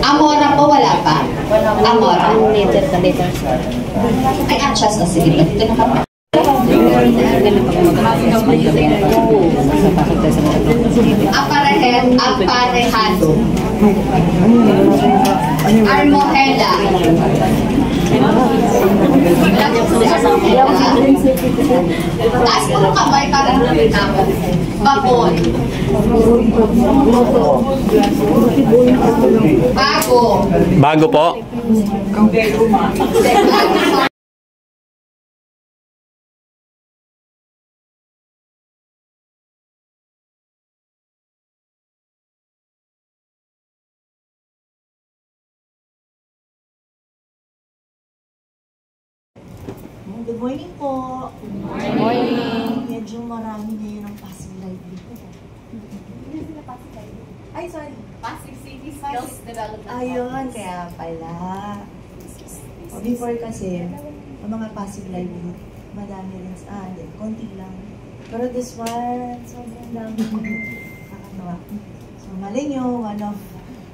Amora po, wala pa. Amora. Later. Ay, anchas na. Sige, dito na kami. Aparehado. Armohela. Taas mo ng kamay para namin ako. Baboy. Bago. Bago po. Good morning po. Good morning. Medyo marami ngayon ang Pasig Live dito. Ay, sorry. Pasig City Skills Development. Ayun, kaya pala. Before kasi, ang mga Pasig Live dito, madami rin sa hindi, konti lang. Pero this one, sobrang dami ko. Nakakatawa. So, mali nyo,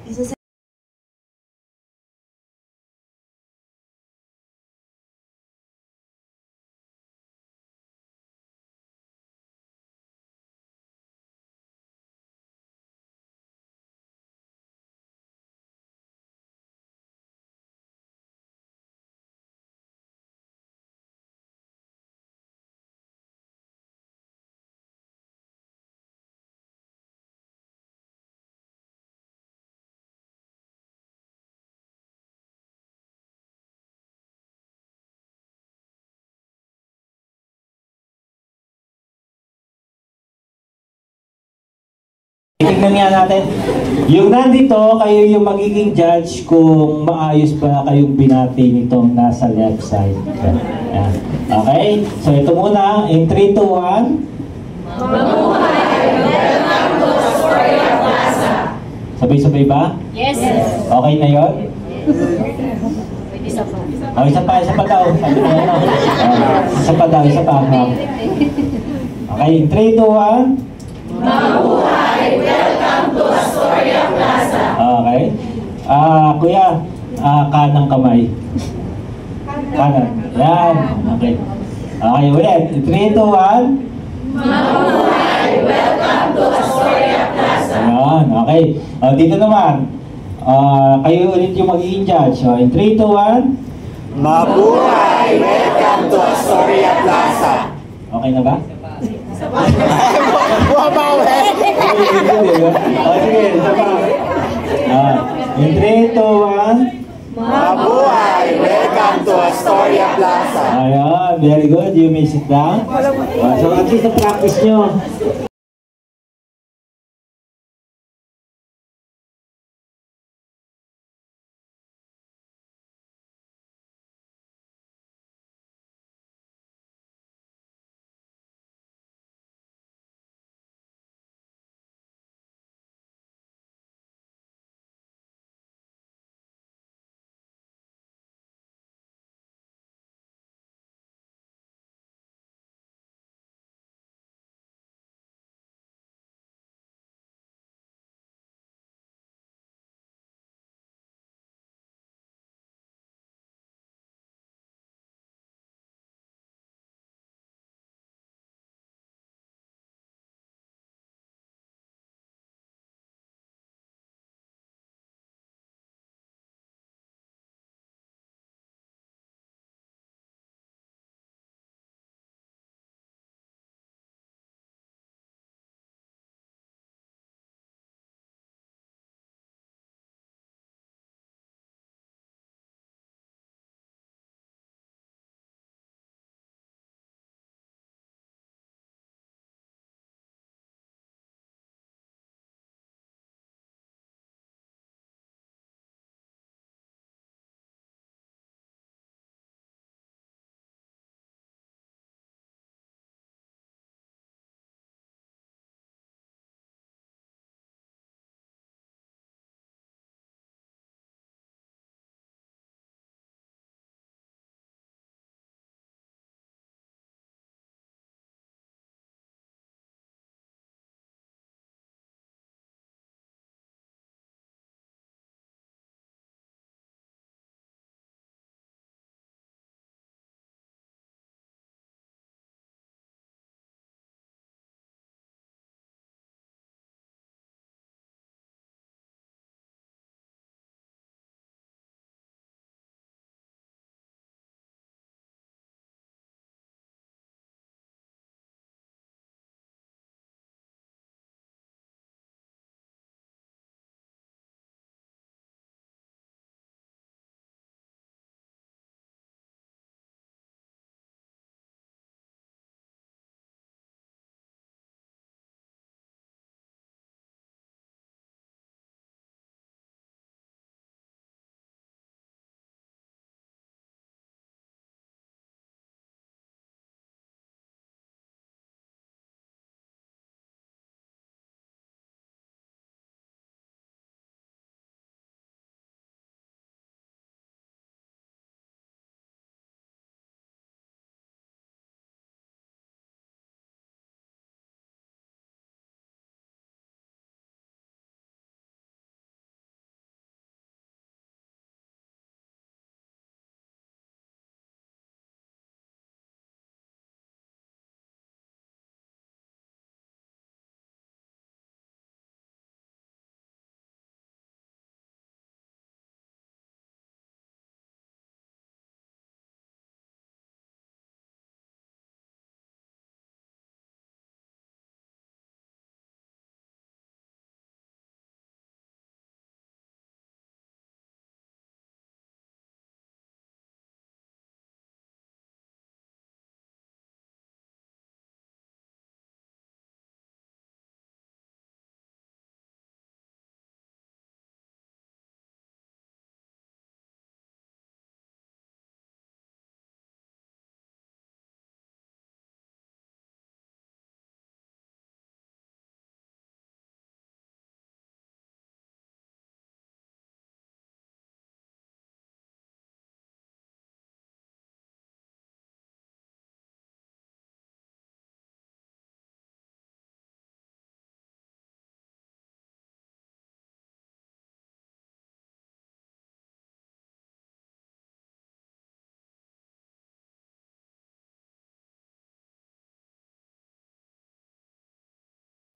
isa sa Tingnan nga natin. Yung nandito, kayo yung magiging judge kung maayos ba kayong binati nitong nasa left side. Yan. Okay? So ito muna. In 3, 2, 1. Mabuhay! Welcome to Astoria Plaza! Sabay-sabay ba? Yes. Okay na yun? Isa pa. Oh, isa pa daw. Sabi ko na. Isa pa. Okay, in 3, 2, 1. Mabuhay! Welcome to Astoria Plaza! Okay. Kuya, kanang kamay. Kanan. Yan. Okay. Okay, ulit. 3, 2, 1. Mabuhay! Welcome to Astoria Plaza! Ayan. Okay. Dito naman. Kayo ulit yung magiging judge. In 3, 2, 1. Mabuhay! Welcome to Astoria Plaza! Okay na ba? Bumabawi! Sige, isa pa. In 3, 2, 1. Mabuhay! Welcome to Astoria Plaza! Ayan, very good. You may sit down. So at least na-practice nyo.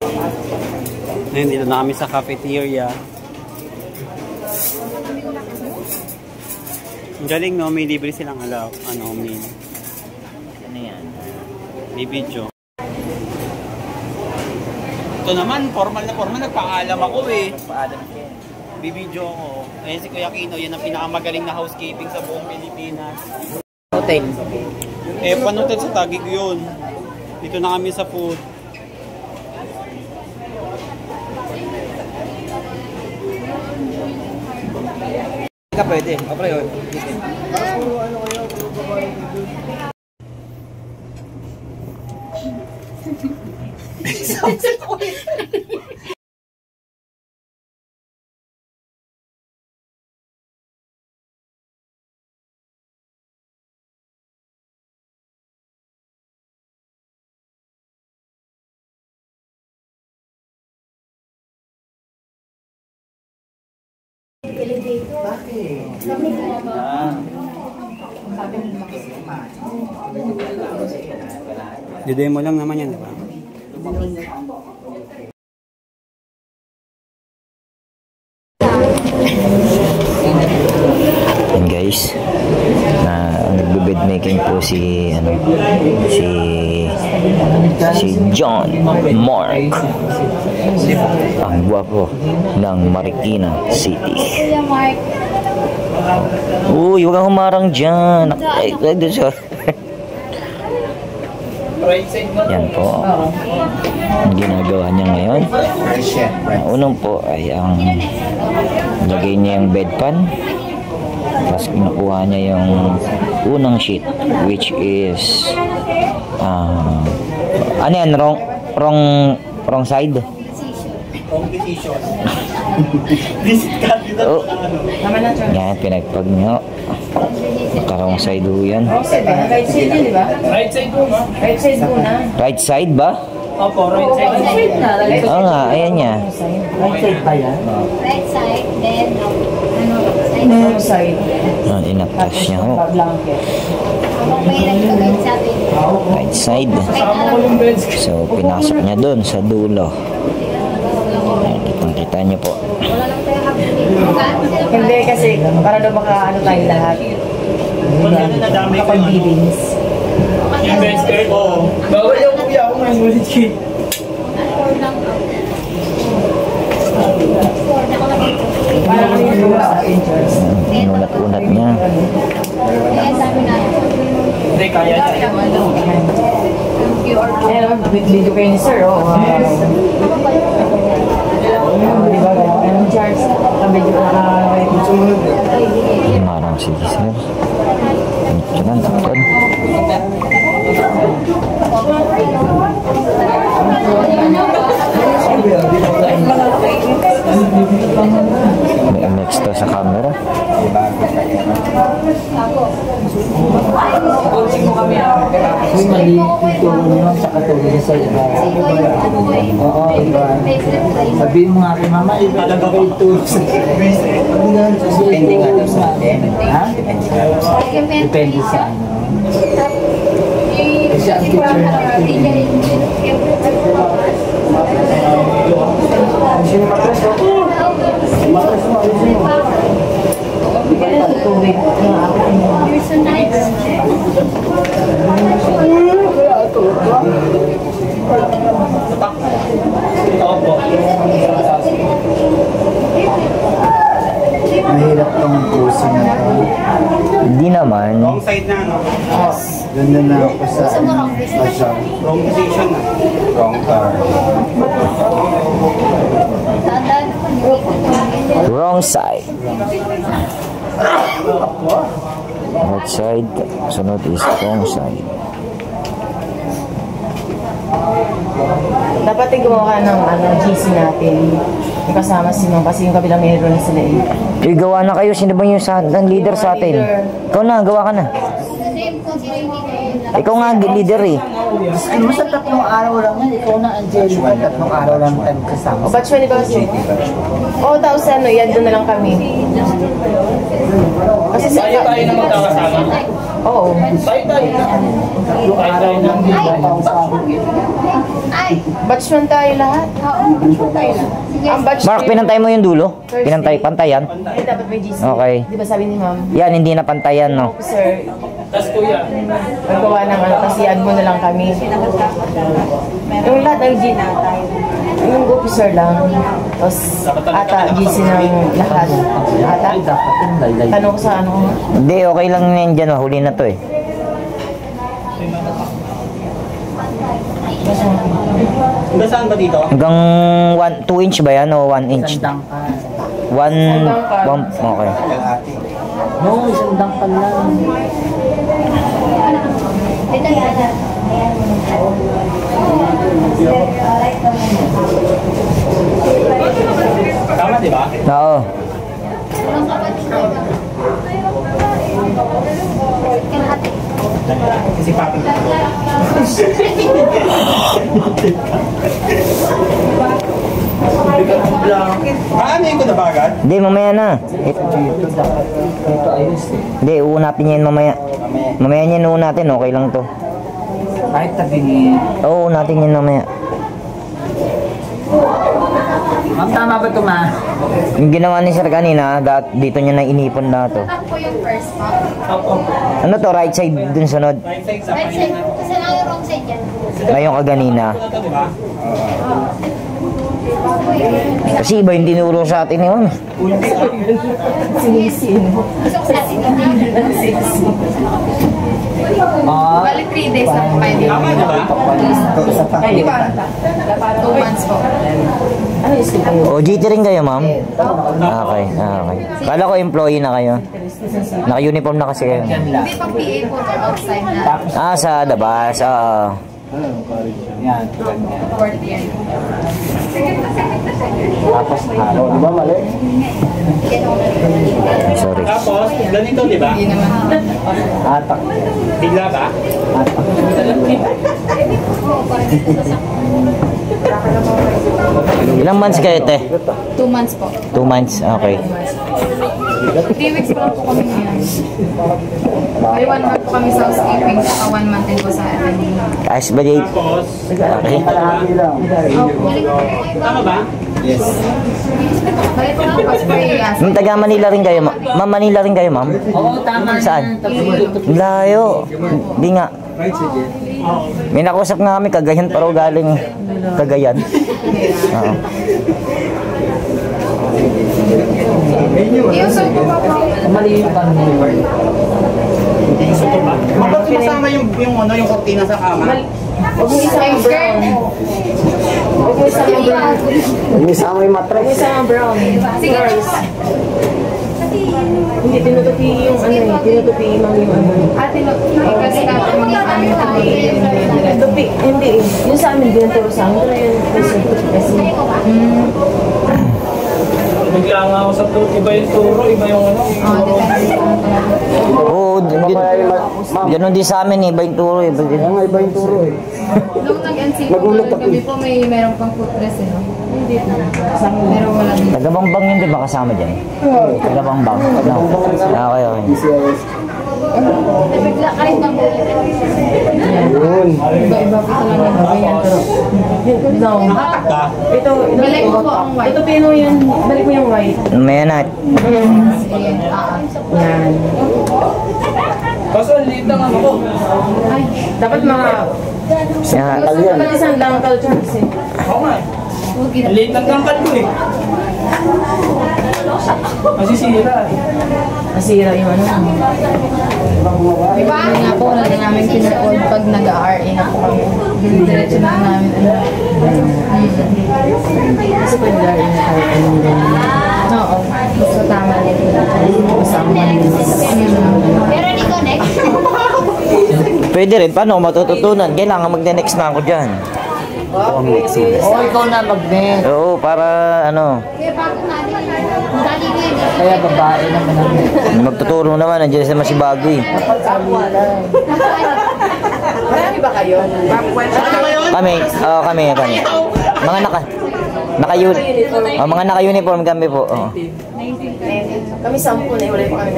Ngayon, dito na kami sa cafeteria. Ang galing, no? May libre silang meal. Ano yan? May video. Ito naman, formal na formal. Nagpaalam ako eh. Paalam siya. Bibidyo ako. Ayan si Kuya Kino, yan ang pinakamagaling na housekeeping sa buong Pilipinas. Hotel. Eh, panutel sa Taguig yun. Dito na kami sa food. Ka pwede. Okay yun. Didemo lang naman yan, diba? And guys, nagbe-bed making po si John Mark, ang gwapo ng Marikina City. Kuya Mark. Uy, huwag kang humarang dyan. Yan po ang ginagawa niya ngayon. Unang po ay ang lagay niya yung bedpan, tapos kinukuha niya yung unang sheet, which is ano yan, wrong side. Oh. Yan, pinagpag nyo. Karong side ho yan. Right side yun, di ba? Right side po, no? Right side po na. Right side ba? Opo, right side. Right side na. Oo nga, ayan niya. Right side pa yan? Right side, then Left side. Inatas niya ho. Right side. So, pinasok niya dun sa dulo. Kita niyo po. Hindi kasi, para daw baka ano tayo lahat. Kapag-bibings. Yung best care ko. Bawal yung kuya ako may ulit shit. Inulat-ulat niya. Hindi, kaya niya. Ayan, video kayo ni sir, oh. Di ba, anong charge? Medyo Marang sige sir. Jangan takut. May mix to sa camera. Sabihin mo nga kay mama, talaga kayo ito. Depende nga daw sa atin. Ha? Depende sa ano. Kasi ang teacher natin. You're so nice. Mahirap tong puso na to. Hindi naman. Wrong side na, no? Ganda na ako sa Azar. Wrong position na. Wrong car. Wrong side. Right side. Sunod is wrong side. dapat ay gumawa ng GC natin. Yung kasama si Ma'am kasi yung kabilang meron na sila eh. Gawa na kayo. Sino ba yung leader sa atin? Ikaw na, gawa ka na. Ikaw nga leader eh. Ano sa tatlong araw lang yan, ikaw na Angelica, tatlong araw lang tayo kasama. O, batch ba? O, tapos ano, yan doon na lang kami. Kasi Tayo na magkakasama. Oo. Tayo. Tayo na. Ay! Batchman tayo lahat. Oo, tayo na. Sige. Ang batch Mark, pinantay mo yung dulo? Pantayan? Eh, dapat may GC. Okay. Di ba sabi ni ma'am? Yan, hindi na pantayan, no? Sir, Tas kuya. magawa ng ano, kasi add mo na lang kami. Yung lahat ng GC tayo. Yung officer lang. Tapos, ata, GC ng lahat. Ata, tanong ko sa ano. Hindi, okay lang yan dyan. Huli na to eh. Hanggang saan ba dito? Hanggang 2 inch ba yan o 1 inch? 1, okay. No, isang dangkal lang. Tama, di ba? Oo. Kasi papi. Aanin ko na ba agad? Hindi, mamaya na. Hindi, uunapin niya yun mamaya. Mamaya niya noon natin, okay lang to. Kahit tabingin. Oo, natin yun mamaya. Ma'am, tama ba ito, ma? Yung ginawa ni Sir kanina, dito niya na inipon na to. Ako po yung first ma'am. Ano to, right side dun sunod? Right side sa Right side. Kasi lang yung wrong side yan. Ngayon kaganina. ito, di ba? Kasi iba yung tinuro sa atin yun. Sinisin. Gusto ko sa atin. Ah, Bali 3 days lang po kayo dito. Tama, di ba? Di ba? 2 months po. Ano yung school kayo? O, GT rin kayo, ma'am? Okay, okay. Kala ko employee na kayo. Naka-uniform na kasi kayo. Hindi pang PA po or outside na. Ah, sa labas. yan. 4th year. Tapos halo. Di ba mali? Sorry. Tapos, ganito, di ba? Hindi naman. Atak. Bigla ba? Ilang months kayo, te? 2 months po. 2 months, okay. 3 weeks pa lang po kami ngayon. May 1 month po kami sa housekeeping, saka 1 month din po sa admin. Ayos ba, Jade? Tapos, Okay. Kalahati lang. tama ba? Balik ko lang po for years. Ma'am, taga Manila rin kayo, ma'am? Ma'am, Manila rin kayo, ma'am? Oo, tama. Saan? Layo. Hindi nga. May nakausap nga kami, Cagayan pa raw galing Cagayan. Oo. Iusap ko pa po. Mali yung tanong mo. Bakit sinasama yung kortina sa kama? Huwag mo isang brown. Huwag mo isang brown. Umisama yung Huwag mo matres. isang brown. Sige. Hindi, tinutupi yung ano eh. Tinutupi yung ano. Ate, kasi kapag mga aming kami. Tupi, hindi eh. Yung sa amin, dinaturo sa amin. Pero yun, kasi. Bigla nga ako sa turo, iba yung turo, iba yung ano. Oo, ganun din sa amin, iba yung turo. Iba yung turo eh. Nung nag-NC po kami po, meron pang footrest eh. No? Hindi po. Pero wala dito. Tagabangbang yun, di ba kasama dyan? Tagabangbang. No. Okay, okay. Nabigla ka rin ng Iba-iba po talaga ng ganyan. Pero, no. Ito, Balik mo po ang white. ito pino yun. Balik mo yung white. May na. Sige. Yan. Kaso, liit ng ano ko. Dapat mga... Yan. Dapat isang langkal kasi. Oo nga. Ang liit ng gangkal ko eh. Masisira eh. Masira yung ano. Diba? Nga po, wala din namin pinapod pag nag-RA na po kami. Diretso na namin. Kasi pwede rin na kahit anong ganyan. Oo. So, tama din. Kasama nyo. Pero ni connect. Pwede rin, paano ko matututunan? Kailangan magne-next na ako dyan. Oo, ikaw na mag-net. Oo, para ano, Kaya bago natin. Dali ko yun. Kaya babae naman ang magtuturo naman, nandiyan sa Masibago eh. Marami ba kayo? Kami. Mga Mga naka-uniform kami po. Oh. Kami 10 na, wala pa kami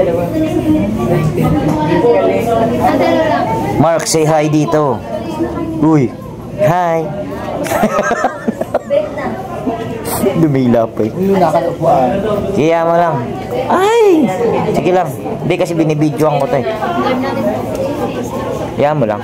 2. Mark, say hi dito. Uy, hi. Dumila pa eh. Kaya mo lang. Ay! Sige lang. Hindi kasi binibidyoan ko to eh. Kaya mo lang.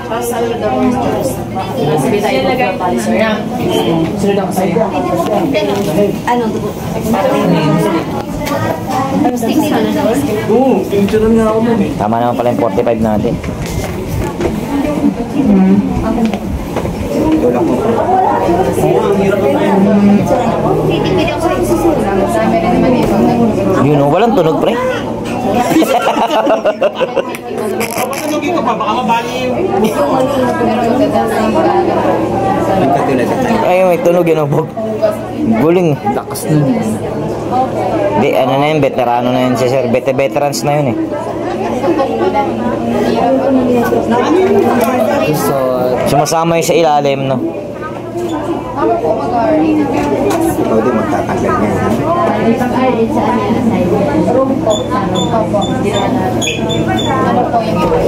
Tama naman pala yung 45 natin. Yun o, walang tunog pre. Papasunogin ko pa, baka mabali yung... Ay, may tunog yun o, Bob. Guling. Lakas nun. Di, ano na yun, veterano na yun si sir. Veterans na yun eh. Sumasama yun sa ilalim, no? Ako po mag-RA. Ikaw din magtatanggal niya. Pag-RA sa room po. Opo. Ano po yung iba?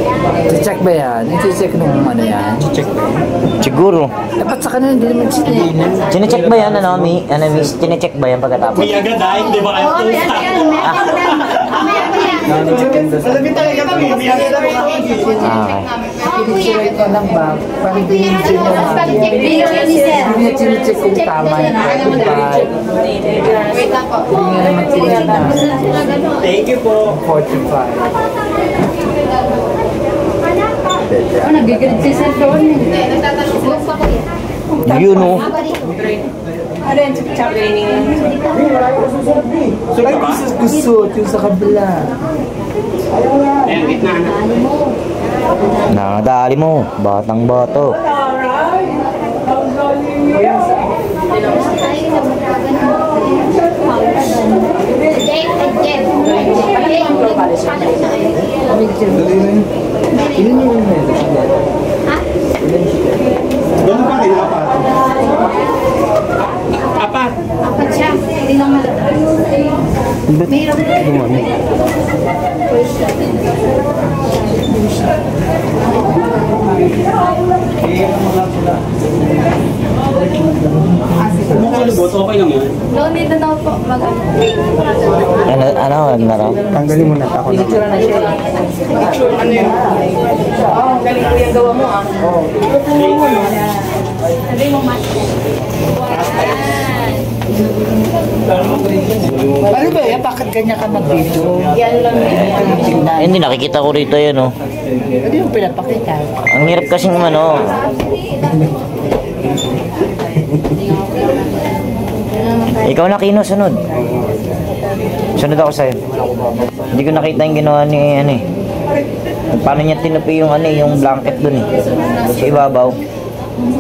Check ba yan? I-check nung ano yan? Check ba yan? Siguro. Dapat sa kanila hindi naman sinilin. Chinecheck ba yan, ano, miss? Chinecheck ba yan pagkatapos? May agad ay, di ba kayo tusta? Alam talaga po, may agad ay. Pinicture ko lang ba? Parang binigyan nyo lang. Hindi niya chinecheck kung tama yung 45. Wait lang po. Hindi niya naman chinecheck na Thank you po. 45. Nagigilid si Sir Sean. Hindi, nagtatanong pa ko yan. Yun o. Ano yan? Training. Ay, gusto yung sa kabila. Ayan, gitna na. Nakadali mo. Batang bato. Ganun pa rin, apat. Apat. Apat siya. Hindi lang malata. Mayroon. Bumukulubot, okay lang yun. No, dito daw po. Ano, wag na raw. Tanggalin mo na ako na. Picture na siya. Picture, ano yun? Oo, galing ko yung gawa mo ah. Sabi mo, Mat. Ano ba yan? Bakit ganyan ka mag-video? Yan lang yun. Hindi, nakikita ko rito yan o. Ano yung pinapakita? Ang hirap kasing ano. Ikaw na Kino, sunod. Sunod ako sa'yo. Hindi ko nakita yung ginawa ni ano eh. Paano niya tinupi yung ano eh, yung blanket dun eh. Sa ibabaw. Hindi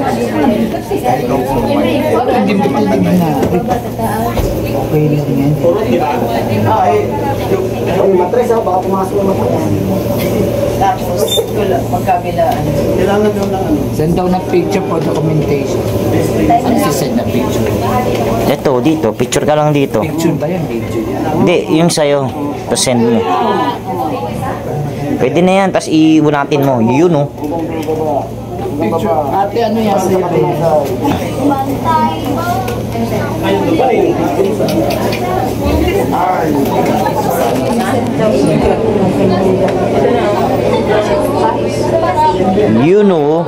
mo titignan na. Okay lang yan. Yung matres ha, baka pumasok na matres. Tapos, magkabilaan. Kailangan daw ng ano. Send daw na picture for documentation. Ano sisend na picture? Ito, dito. Picture ka lang dito. Picture ba yan? Video yan. Hindi, yung sa'yo. Tapos send mo. Pwede na yan. Tapos iunatin mo. Yun o. Picture. Ate, ano yan? Yun o.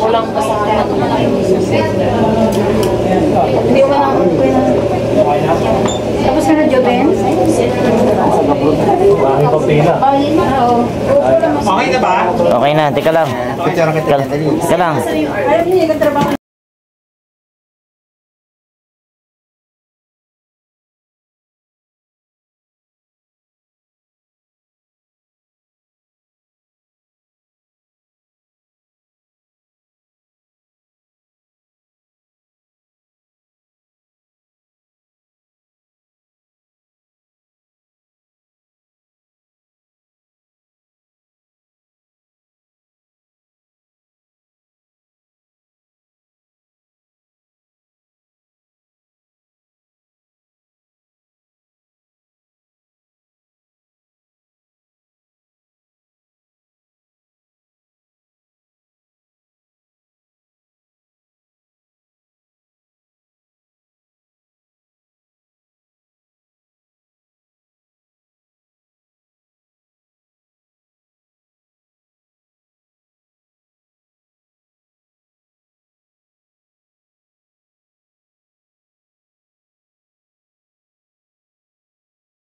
Walang kasama. Hindi mo lang. Tapos ka na, Joben? Okay na ba? Okay na. Teka lang. Teka lang.